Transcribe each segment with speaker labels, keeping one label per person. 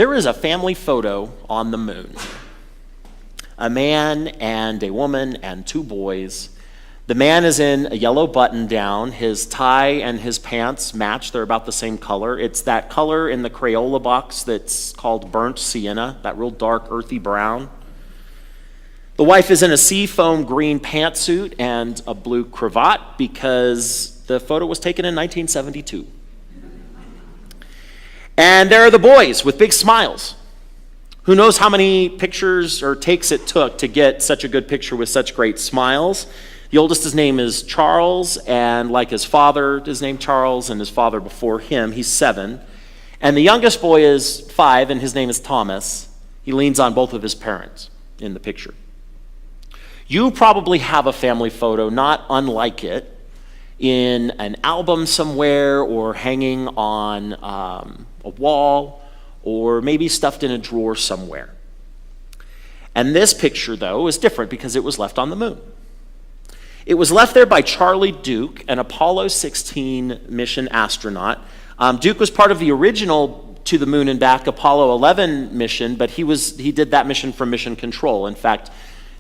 Speaker 1: There is a family photo on the moon. A man and a woman and two boys. The man is in a yellow button-down. His tie and his pants match. They're about the same color. It's that color in the Crayola box that's called burnt sienna, that real dark, earthy brown. The wife is in a seafoam green pantsuit and a blue cravat because the photo was taken in 1972. And there are the boys with big smiles. Who knows how many pictures or takes it took to get such a good picture with such great smiles. The oldest, his name is Charles, and like his father, his name Charles, and his father before him, he's 7. And the youngest boy is 5, and his name is Thomas. He leans on both of his parents in the picture. You probably have a family photo not unlike it in an album somewhere or hanging on a wall or maybe stuffed in a drawer somewhere. And this picture, though, is different because it was left on the moon. It was left there by Charlie Duke, an Apollo 16 mission astronaut. Duke was part of the original to the moon and back Apollo 11 mission, but he did that mission from Mission Control. In fact,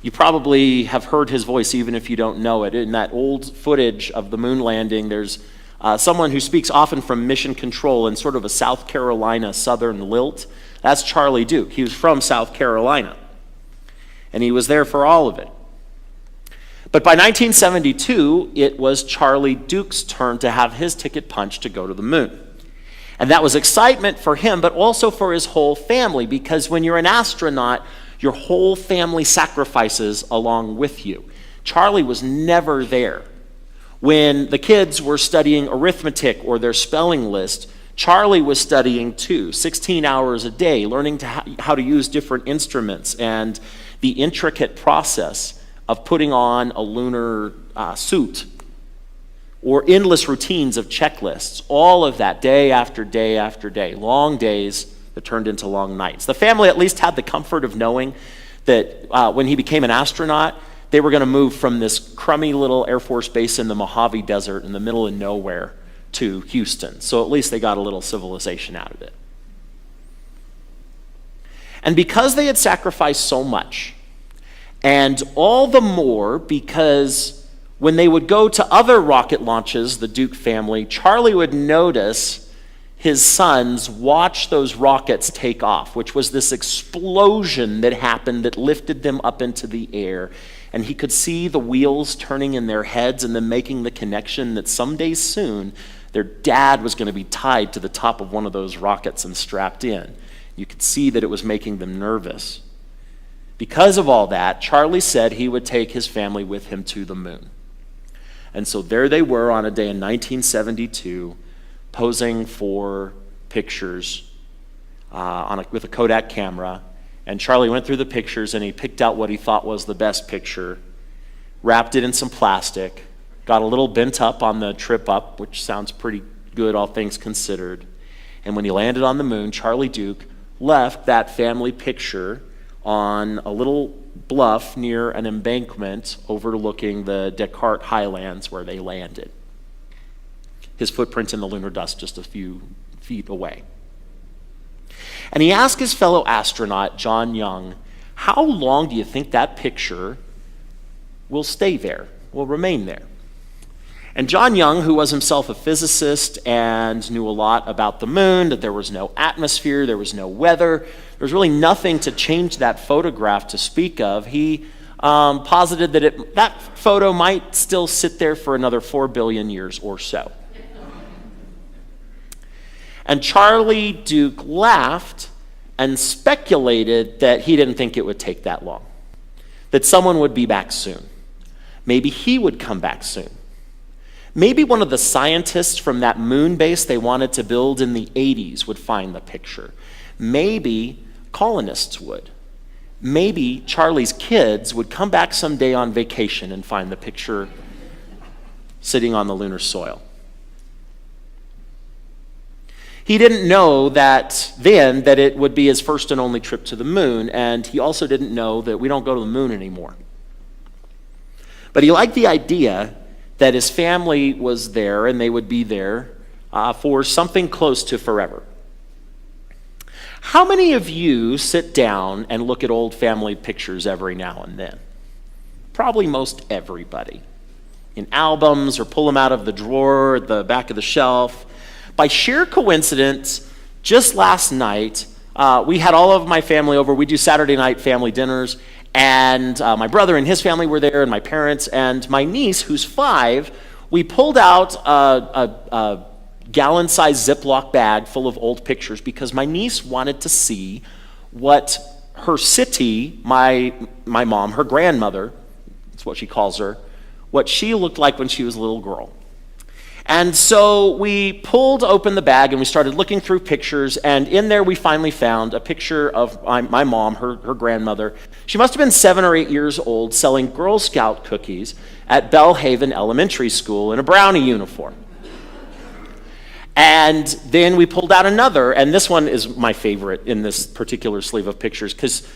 Speaker 1: you probably have heard his voice even if you don't know it. In that old footage of the moon landing, there's someone who speaks often from Mission Control in sort of a South Carolina southern lilt. That's Charlie Duke. He was from South Carolina, and he was there for all of it. But by 1972, it was Charlie Duke's turn to have his ticket punched to go to the moon. And that was excitement for him, but also for his whole family, because when you're an astronaut, your whole family sacrifices along with you. Charlie was never there. When the kids were studying arithmetic or their spelling list, Charlie was studying too, 16 hours a day, learning how to use different instruments and the intricate process of putting on a lunar suit, or endless routines of checklists, all of that day after day after day, long days that turned into long nights. The family at least had the comfort of knowing that when he became an astronaut, they were going to move from this crummy little Air Force base in the Mojave Desert in the middle of nowhere to Houston. So at least they got a little civilization out of it. And because they had sacrificed so much, and all the more because when they would go to other rocket launches, the Duke family, Charlie would notice his sons watch those rockets take off, which was this explosion that happened that lifted them up into the air. And he could see the wheels turning in their heads and then making the connection that someday soon their dad was going to be tied to the top of one of those rockets and strapped in. You could see that it was making them nervous. Because of all that, Charlie said he would take his family with him to the moon. And so there they were on a day in 1972, posing for pictures with a Kodak camera. And Charlie went through the pictures and he picked out what he thought was the best picture, wrapped it in some plastic, got a little bent up on the trip up, which sounds pretty good, all things considered. And when he landed on the moon, Charlie Duke left that family picture on a little bluff near an embankment overlooking the Descartes Highlands where they landed. His footprint in the lunar dust just a few feet away. And he asked his fellow astronaut, John Young, how long do you think that picture will stay there, will remain there? And John Young, who was himself a physicist and knew a lot about the moon, that there was no atmosphere, there was no weather, there was really nothing to change that photograph to speak of, he posited that that photo might still sit there for another 4 billion years or so. And Charlie Duke laughed and speculated that he didn't think it would take that long, that someone would be back soon. Maybe he would come back soon. Maybe one of the scientists from that moon base they wanted to build in the 80s would find the picture. Maybe colonists would. Maybe Charlie's kids would come back someday on vacation and find the picture sitting on the lunar soil. He didn't know that then that it would be his first and only trip to the moon, and he also didn't know that we don't go to the moon anymore. But he liked the idea that his family was there and they would be there for something close to forever. How many of you sit down and look at old family pictures every now and then? Probably most everybody. In albums or pull them out of the drawer at the back of the shelf. By sheer coincidence, just last night, we had all of my family over. We do Saturday night family dinners, and my brother and his family were there, and my parents, and my niece, who's 5, we pulled out a gallon-sized Ziploc bag full of old pictures because my niece wanted to see what her city, my mom, her grandmother, that's what she calls her, what she looked like when she was a little girl. And so we pulled open the bag and we started looking through pictures, and in there we finally found a picture of my mom, her grandmother. She must have been 7 or 8 years old, selling Girl Scout cookies at Bellhaven Elementary School in a brownie uniform. And then we pulled out another, and this one is my favorite in this particular sleeve of pictures, because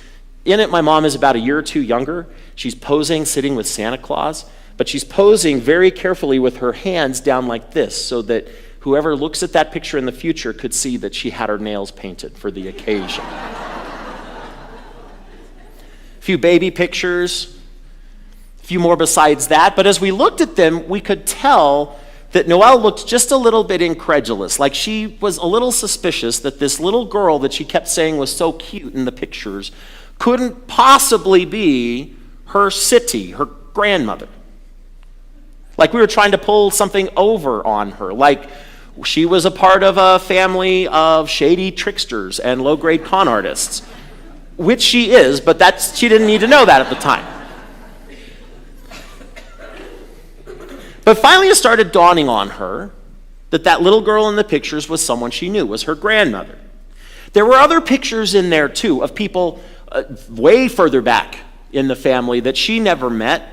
Speaker 1: in it my mom is about a year or two younger. She's posing, sitting with Santa Claus, but she's posing very carefully with her hands down like this so that whoever looks at that picture in the future could see that she had her nails painted for the occasion. A few baby pictures, a few more besides that, but as we looked at them, we could tell that Noelle looked just a little bit incredulous, like she was a little suspicious that this little girl that she kept saying was so cute in the pictures couldn't possibly be her city, her grandmother. Like we were trying to pull something over on her, like she was a part of a family of shady tricksters and low-grade con artists, which she is, but she didn't need to know that at the time. But finally it started dawning on her that that little girl in the pictures was someone she knew, was her grandmother. There were other pictures in there too of people way further back in the family that she never met.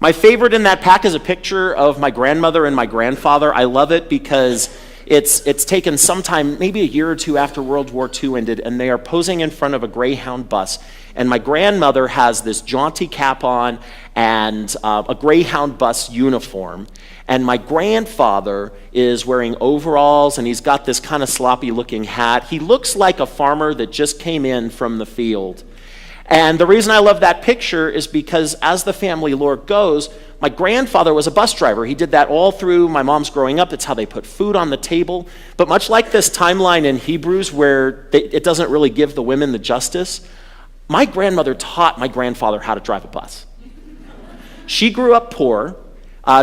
Speaker 1: My favorite in that pack is a picture of my grandmother and my grandfather. I love it because it's taken sometime, maybe a year or two after World War II ended, and they are posing in front of a Greyhound bus. And my grandmother has this jaunty cap on and a Greyhound bus uniform. And my grandfather is wearing overalls, and he's got this kind of sloppy-looking hat. He looks like a farmer that just came in from the field. And the reason I love that picture is because as the family lore goes, my grandfather was a bus driver. He did that all through my mom's growing up. That's how they put food on the table. But much like this timeline in Hebrews where it doesn't really give the women the justice, my grandmother taught my grandfather how to drive a bus. She grew up poor,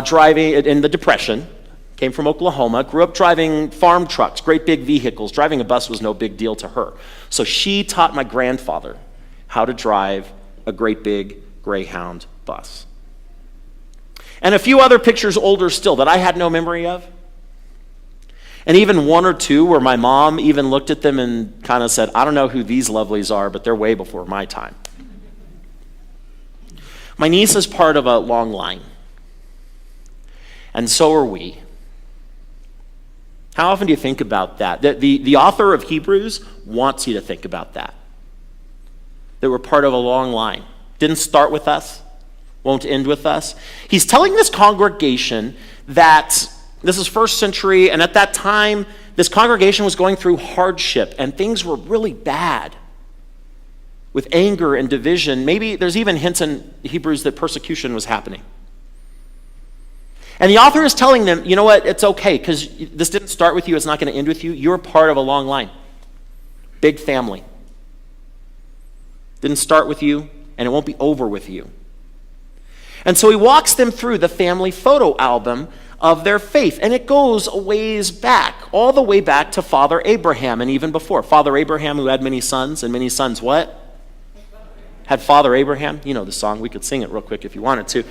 Speaker 1: driving in the Depression, came from Oklahoma, grew up driving farm trucks, great big vehicles. Driving a bus was no big deal to her. So she taught my grandfather how to drive a great big Greyhound bus. And a few other pictures older still that I had no memory of. And even one or two where my mom even looked at them and kind of said, I don't know who these lovelies are, but they're way before my time. My niece is part of a long line. And so are we. How often do you think about that? The author of Hebrews wants you to think about that. That we're part of a long line. Didn't start with us, won't end with us. He's telling this congregation that this is first century, and at that time, this congregation was going through hardship, and things were really bad with anger and division. Maybe there's even hints in Hebrews that persecution was happening. And the author is telling them, you know what, it's okay, because this didn't start with you, it's not going to end with you. You're part of a long line. Big family. Didn't start with you, and it won't be over with you. And so he walks them through the family photo album of their faith, and it goes a ways back, all the way back to Father Abraham, and even before. Father Abraham, who had many sons, and many sons what? Had Father Abraham. You know the song. We could sing it real quick if you wanted to.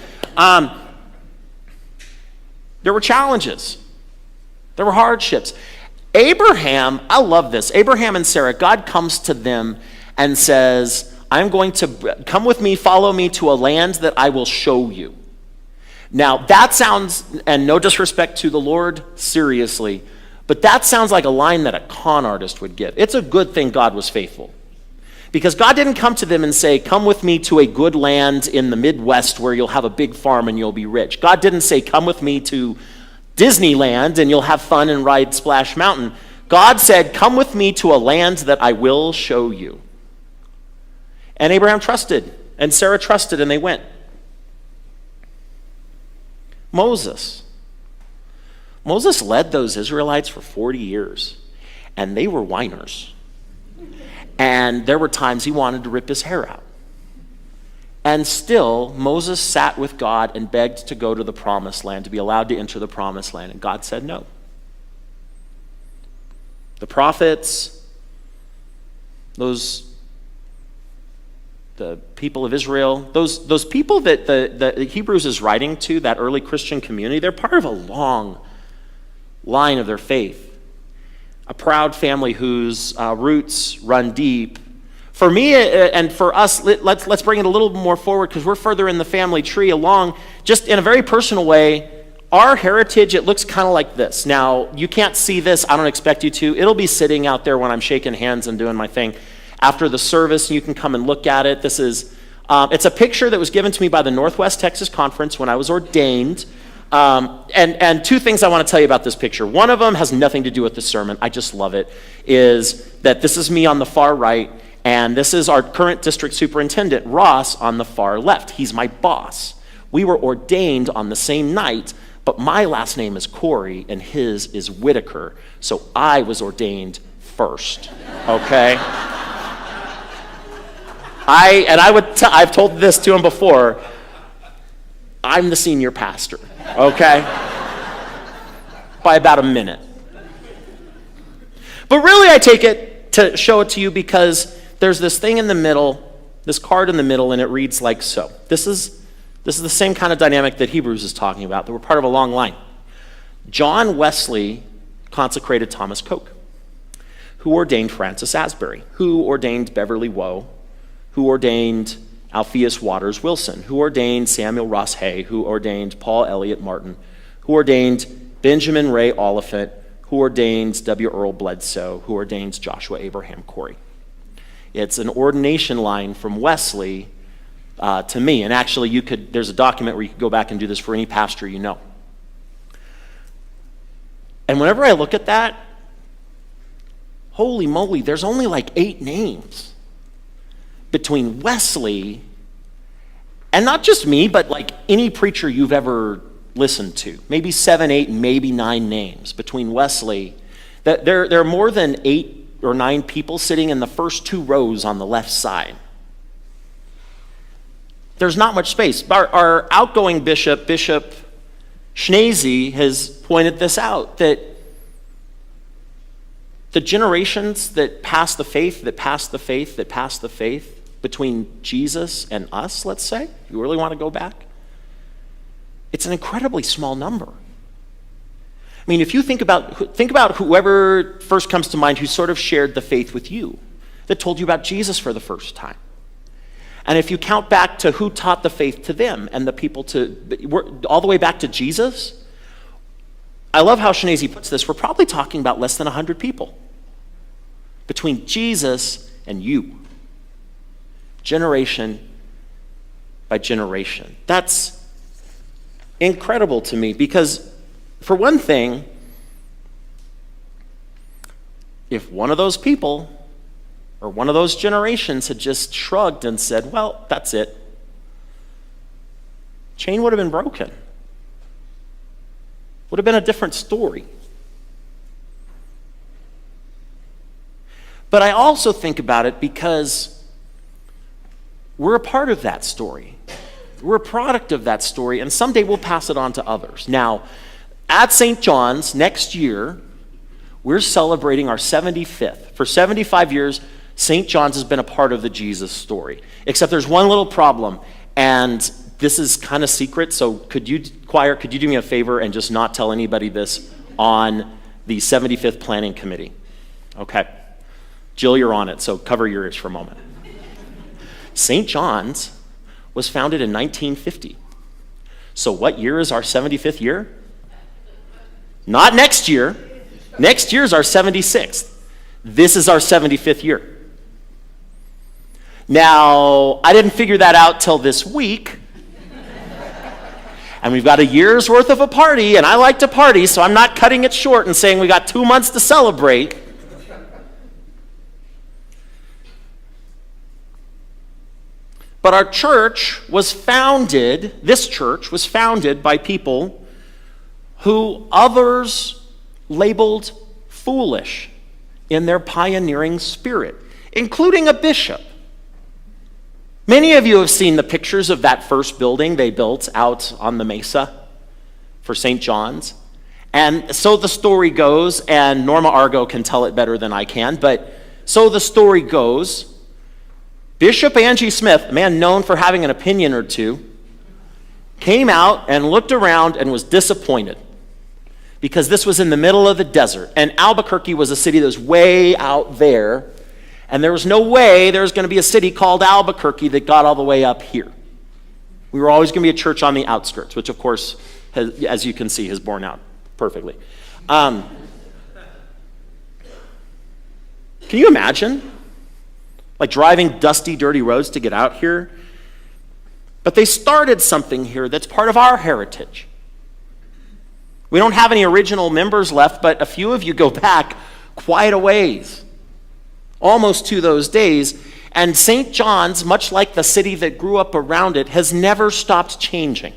Speaker 1: There were challenges. There were hardships. Abraham, I love this. Abraham and Sarah, God comes to them and says, I'm going to come with me, follow me to a land that I will show you. Now, that sounds, and no disrespect to the Lord, seriously, but that sounds like a line that a con artist would give. It's a good thing God was faithful. Because God didn't come to them and say, come with me to a good land in the Midwest where you'll have a big farm and you'll be rich. God didn't say, come with me to Disneyland and you'll have fun and ride Splash Mountain. God said, come with me to a land that I will show you. And Abraham trusted, and Sarah trusted, and they went. Moses led those Israelites for 40 years, and they were whiners. And there were times he wanted to rip his hair out. And still, Moses sat with God and begged to go to the promised land, to be allowed to enter the promised land, and God said no. The prophets, the people of Israel, those people that the Hebrews is writing to, that early Christian community, they're part of a long line of their faith. A proud family whose roots run deep. For me and for us, let's bring it a little more forward because we're further in the family tree along, just in a very personal way. Our heritage, it looks kind of like this. Now, you can't see this. I don't expect you to. It'll be sitting out there when I'm shaking hands and doing my thing after the service. You can come and look at it. This is, it's a picture that was given to me by the Northwest Texas Conference when I was ordained. And two things I want to tell you about this picture. One of them has nothing to do with the sermon. I just love it. Is that this is me on the far right, and this is our current district superintendent, Ross, on the far left. He's my boss. We were ordained on the same night, but my last name is Kouri, and his is Whitaker. So I was ordained first, okay? I've told this to him before, I'm the senior pastor, okay? By about a minute. But really I take it to show it to you because there's this thing in the middle, this card in the middle, and it reads like so. This is the same kind of dynamic that Hebrews is talking about, that we're part of a long line. John Wesley consecrated Thomas Coke, who ordained Francis Asbury, who ordained Beverly Woe, who ordained Alpheus Waters Wilson, who ordained Samuel Ross Hay, who ordained Paul Elliott Martin, who ordained Benjamin Ray Oliphant, who ordained W. Earl Bledsoe, who ordained Joshua Abraham Kouri. It's an ordination line from Wesley to me, and actually there's a document where you could go back and do this for any pastor you know. And whenever I look at that, holy moly, there's only like 8 names between Wesley and not just me, but like any preacher you've ever listened to. Maybe 7, 8, maybe 9 names between Wesley. There are more than 8 or 9 people sitting in the first 2 rows on the left side. There's not much space. Our outgoing Bishop Schnese, has pointed this out, that the generations that pass the faith, between Jesus and us, let's say, you really want to go back, it's an incredibly small number. I mean, if you think about whoever first comes to mind who sort of shared the faith with you, that told you about Jesus for the first time. And if you count back to who taught the faith to them and the people all the way back to Jesus, I love how Schnese puts this. We're probably talking about less than 100 people between Jesus and you, generation by generation. That's incredible to me because, for one thing, if one of those people or one of those generations had just shrugged and said, well, that's it, chain would have been broken. Would have been a different story. But I also think about it because we're a part of that story. We're a product of that story, and someday we'll pass it on to others. Now, at St. John's next year, we're celebrating our 75th. For 75 years, St. John's has been a part of the Jesus story. Except there's one little problem, and this is kind of secret, so could you do me a favor and just not tell anybody this on the 75th Planning Committee? Okay. Jill, you're on it, so cover your ears for a moment. St. John's was founded in 1950. So what year is our 75th year? Not next year. Next year is our 76th. This is our 75th year. Now, I didn't figure that out till this week. And we've got a year's worth of a party, and I like to party, so I'm not cutting it short and saying we got 2 months to celebrate. But our church was founded, this church was founded by people who others labeled foolish in their pioneering spirit, including a bishop. Many of you have seen the pictures of that first building they built out on the mesa for St. John's. And so the story goes, and Norma Argo can tell it better than I can, but so the story goes, Bishop Angie Smith, a man known for having an opinion or two, came out and looked around and was disappointed because this was in the middle of the desert. And Albuquerque was a city that was way out there, and there was no way there was going to be a city called Albuquerque that got all the way up here. We were always going to be a church on the outskirts, which of course, as you can see, has borne out perfectly. Can you imagine? Like driving dusty, dirty roads to get out here? But they started something here that's part of our heritage. We don't have any original members left, but a few of you go back quite a ways, almost to those days. And St. John's, much like the city that grew up around it, has never stopped changing.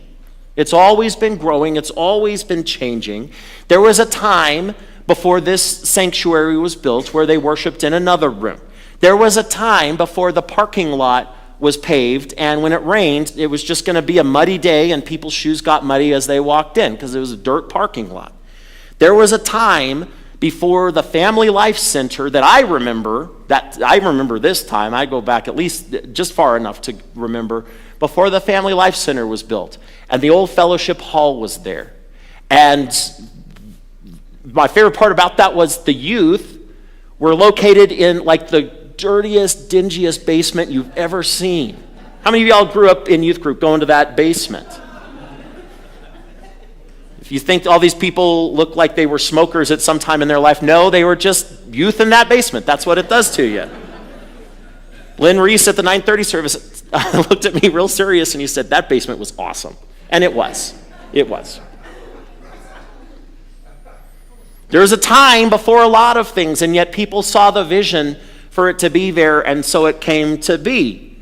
Speaker 1: It's always been growing. It's always been changing. There was a time before this sanctuary was built where they worshiped in another room. There was a time before the parking lot was paved, and when it rained, it was just going to be a muddy day, and people's shoes got muddy as they walked in because it was a dirt parking lot. There was a time before the Family Life Center that I remember this time. I go back at least just far enough to remember before the Family Life Center was built, and the old fellowship hall was there. And my favorite part about that was the youth were located in like the dirtiest, dingiest basement you've ever seen. How many of y'all grew up in youth group going to that basement? If you think all these people look like they were smokers at some time in their life, no, they were just youth in that basement. That's what it does to you. Lynn Reese at the 9:30 service looked at me real serious and he said, that basement was awesome. And it was. It was. There was a time before a lot of things, and yet people saw the vision for it to be there, and so it came to be.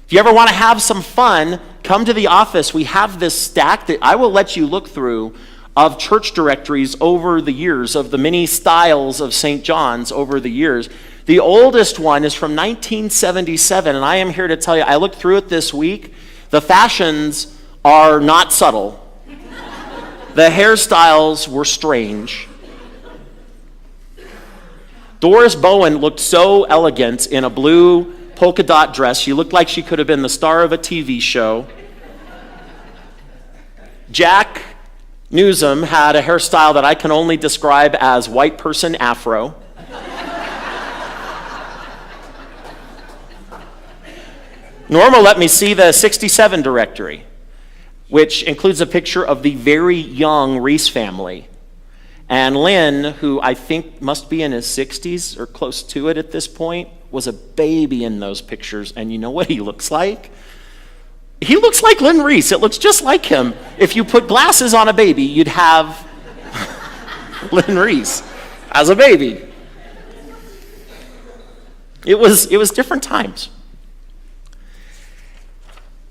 Speaker 1: If you ever want to have some fun, come to the office. We have this stack that I will let you look through of church directories over the years, of the many styles of St. John's over the years. The oldest one is from 1977, and I am here to tell you, I looked through it this week. The fashions are not subtle. The hairstyles were strange. Doris Bowen looked so elegant in a blue polka dot dress. She looked like she could have been the star of a TV show. Jack Newsom had a hairstyle that I can only describe as white person afro. Norma let me see the 67 directory, which includes a picture of the very young Reese family. And Lynn, who I think must be in his 60s or close to it at this point, was a baby in those pictures. And you know what he looks like? He looks like Lynn Reese. It looks just like him. If you put glasses on a baby, you'd have Lynn Reese as a baby. It was different times.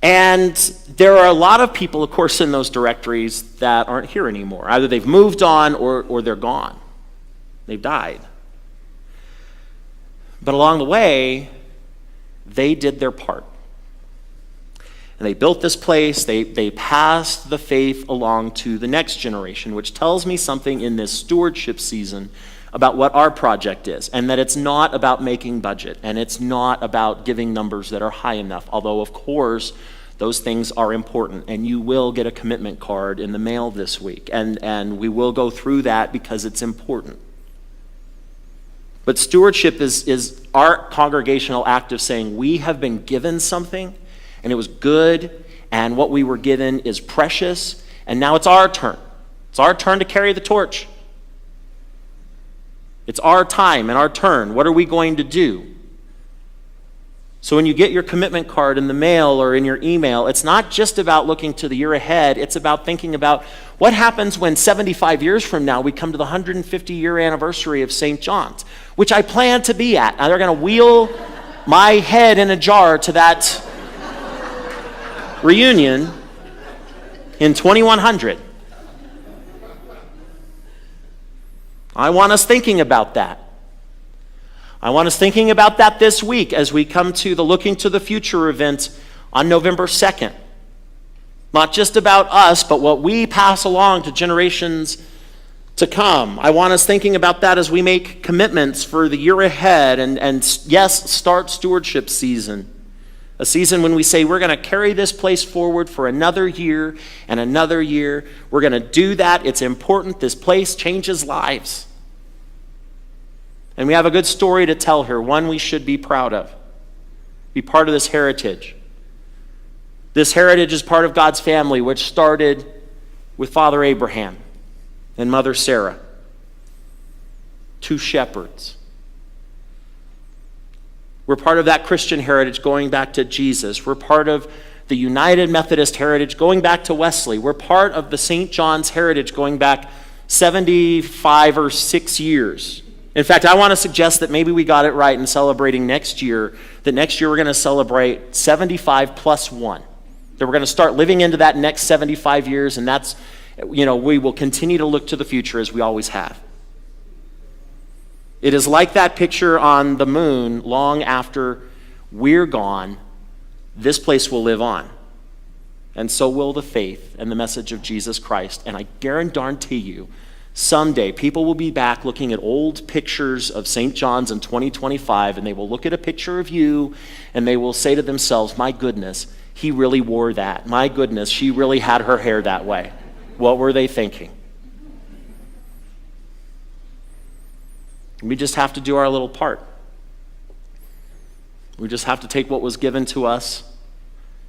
Speaker 1: And there are a lot of people, of course, in those directories that aren't here anymore. Either they've moved on or they're gone. They've died. But along the way, they did their part. And they built this place. They passed the faith along to the next generation, which tells me something in this stewardship season about what our project is, and that it's not about making budget, and it's not about giving numbers that are high enough, although, of course, those things are important, and you will get a commitment card in the mail this week, and we will go through that because it's important. But stewardship is our congregational act of saying we have been given something, and it was good, and what we were given is precious, and now it's our turn. It's our turn to carry the torch. It's our time and our turn. What are we going to do? So when you get your commitment card in the mail or in your email, it's not just about looking to the year ahead. It's about thinking about what happens when 75 years from now we come to the 150-year anniversary of St. John's, which I plan to be at. Now they're going to wheel my head in a jar to that reunion in 2100. I want us thinking about that. I want us thinking about that this week as we come to the Looking to the Future event on November 2nd. Not just about us, but what we pass along to generations to come. I want us thinking about that as we make commitments for the year ahead and yes, start stewardship season. A season when we say we're going to carry this place forward for another year and another year. We're going to do that. It's important. This place changes lives. And we have a good story to tell here, one we should be proud of. Be part of this heritage. This heritage is part of God's family, which started with Father Abraham and Mother Sarah, 2 shepherds. We're part of that Christian heritage going back to Jesus. We're part of the United Methodist heritage going back to Wesley. We're part of the St. John's heritage going back 75 or 6 years. In fact, I want to suggest that maybe we got it right in celebrating next year, that next year we're going to celebrate 75 plus 1. That we're going to start living into that next 75 years, and that's, we will continue to look to the future as we always have. It is like that picture on the moon. Long after we're gone, this place will live on. And so will the faith and the message of Jesus Christ. And I guarantee you, someday people will be back looking at old pictures of St. John's in 2025, and they will look at a picture of you, and they will say to themselves, my goodness, he really wore that. My goodness, she really had her hair that way. What were they thinking? We just have to do our little part. We just have to take what was given to us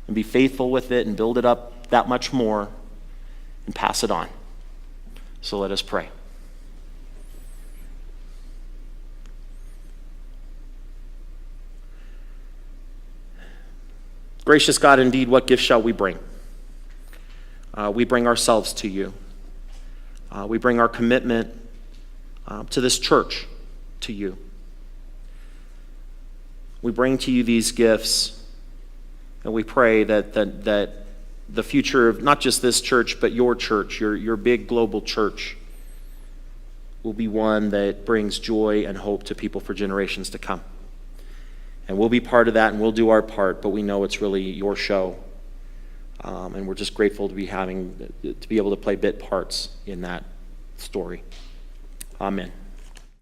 Speaker 1: and be faithful with it and build it up that much more and pass it on. So let us pray. Gracious God, indeed, what gift shall we bring? We bring ourselves to you. We bring our commitment to this church to you. We bring to you these gifts, and we pray that the future of not just this church, but your church, your big global church, will be one that brings joy and hope to people for generations to come. And we'll be part of that, and we'll do our part, but we know it's really your show. And we're just grateful to be able to play bit parts in that story. Amen.